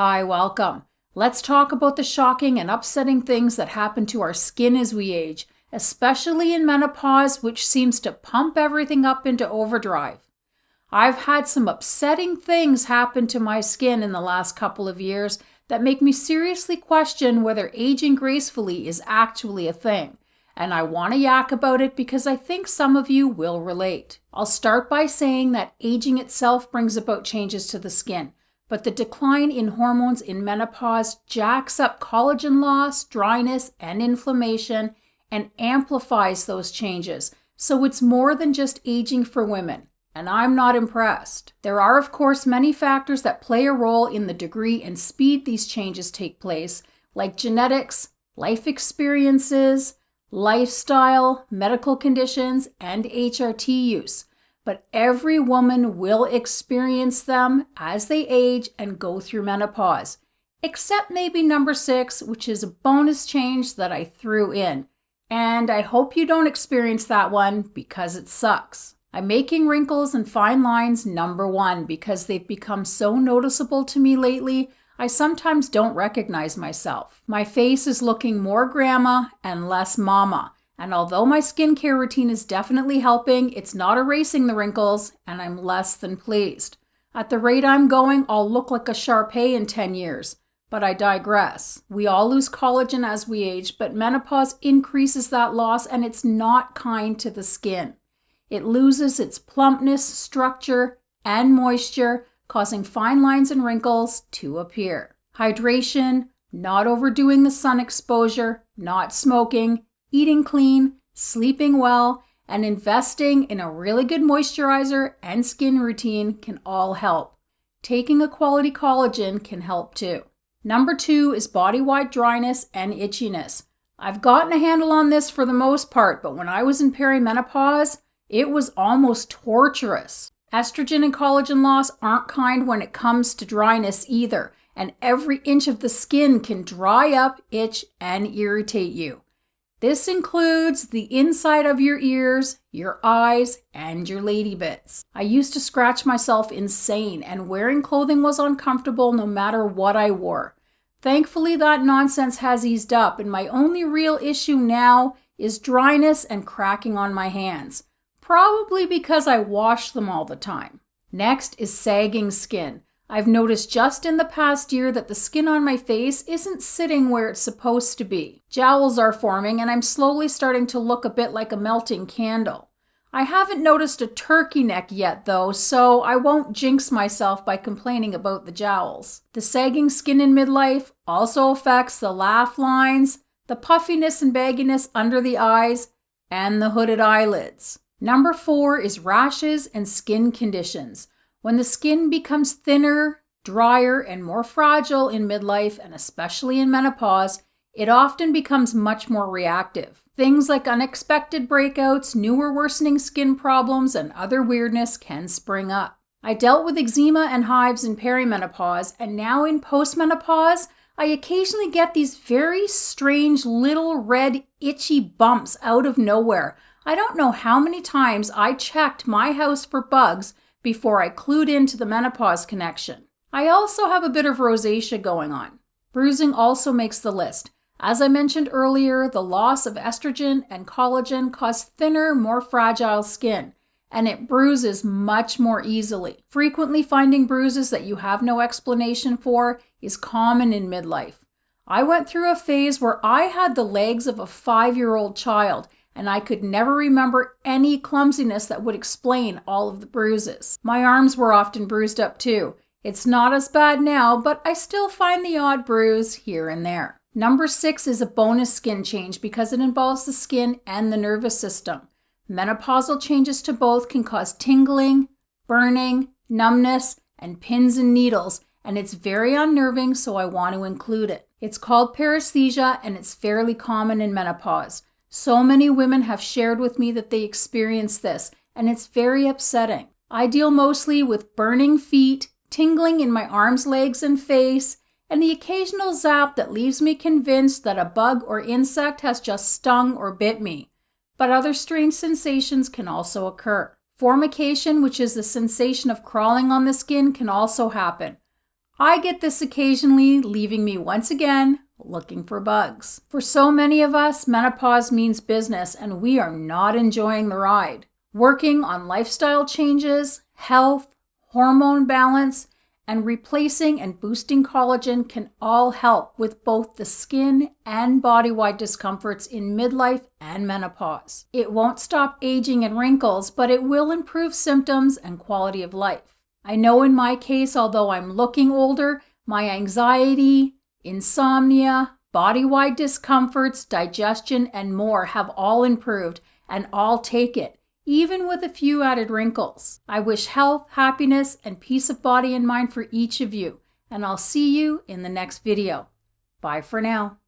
Hi, welcome. Let's talk about the shocking and upsetting things that happen to our skin as we age, especially in menopause, which seems to pump everything up into overdrive. I've had some upsetting things happen to my skin in the last couple of years that make me seriously question whether aging gracefully is actually a thing. And I want to yak about it because I think some of you will relate. I'll start by saying that aging itself brings about changes to the skin. But the decline in hormones in menopause jacks up collagen loss, dryness, and inflammation, and amplifies those changes. So it's more than just aging for women, and I'm not impressed. There are, of course, many factors that play a role in the degree and speed these changes take place, like genetics, life experiences, lifestyle, medical conditions, and HRT use. But every woman will experience them as they age and go through menopause, except maybe number 6, which is a bonus change that I threw in. And I hope you don't experience that one because it sucks. I'm making wrinkles and fine lines number 1 because they've become so noticeable to me lately, I sometimes don't recognize myself. My face is looking more grandma and less mama. And although my skincare routine is definitely helping, it's not erasing the wrinkles, and I'm less than pleased. At the rate I'm going, I'll look like a Shar-Pei in 10 years. But I digress. We all lose collagen as we age, but menopause increases that loss, and it's not kind to the skin. It loses its plumpness, structure, and moisture, causing fine lines and wrinkles to appear. Hydration, not overdoing the sun exposure, not smoking, eating clean, sleeping well, and investing in a really good moisturizer and skin routine can all help. Taking a quality collagen can help too. Number 2 is body-wide dryness and itchiness. I've gotten a handle on this for the most part, but when I was in perimenopause, it was almost torturous. Estrogen and collagen loss aren't kind when it comes to dryness either, and every inch of the skin can dry up, itch, and irritate you. This includes the inside of your ears, your eyes, and your lady bits. I used to scratch myself insane, and wearing clothing was uncomfortable no matter what I wore. Thankfully, that nonsense has eased up, and my only real issue now is dryness and cracking on my hands. Probably because I wash them all the time. Next is sagging skin. I've noticed just in the past year that the skin on my face isn't sitting where it's supposed to be. Jowls are forming, and I'm slowly starting to look a bit like a melting candle. I haven't noticed a turkey neck yet though, so I won't jinx myself by complaining about the jowls. The sagging skin in midlife also affects the laugh lines, the puffiness and bagginess under the eyes, and the hooded eyelids. Number 4 is rashes and skin conditions. When the skin becomes thinner, drier, and more fragile in midlife, and especially in menopause, it often becomes much more reactive. Things like unexpected breakouts, newer worsening skin problems, and other weirdness can spring up. I dealt with eczema and hives in perimenopause, and now in postmenopause, I occasionally get these very strange little red itchy bumps out of nowhere. I don't know how many times I checked my house for bugs before I clued into the menopause connection. I also have a bit of rosacea going on. Bruising also makes the list. As I mentioned earlier, the loss of estrogen and collagen cause thinner, more fragile skin, and it bruises much more easily. Frequently finding bruises that you have no explanation for is common in midlife. I went through a phase where I had the legs of a 5-year-old child, and I could never remember any clumsiness that would explain all of the bruises. My arms were often bruised up too. It's not as bad now, but I still find the odd bruise here and there. Number 6 is a bonus skin change because it involves the skin and the nervous system. Menopausal changes to both can cause tingling, burning, numbness, and pins and needles, and it's very unnerving, so I want to include it. It's called paresthesia, and it's fairly common in menopause. So many women have shared with me that they experience this, and it's very upsetting. I deal mostly with burning feet, tingling in my arms, legs, and face, and the occasional zap that leaves me convinced that a bug or insect has just stung or bit me. But other strange sensations can also occur. Formication, which is the sensation of crawling on the skin, can also happen. I get this occasionally, leaving me once again looking for bugs. For so many of us, menopause means business, and we are not enjoying the ride. Working on lifestyle changes, health, hormone balance, and replacing and boosting collagen can all help with both the skin and body-wide discomforts in midlife and menopause. It won't stop aging and wrinkles, but it will improve symptoms and quality of life. I know in my case, although I'm looking older, my anxiety, insomnia, body-wide discomforts, digestion, and more have all improved, and I'll take it, even with a few added wrinkles. I wish health, happiness, and peace of body and mind for each of you, and I'll see you in the next video. Bye for now.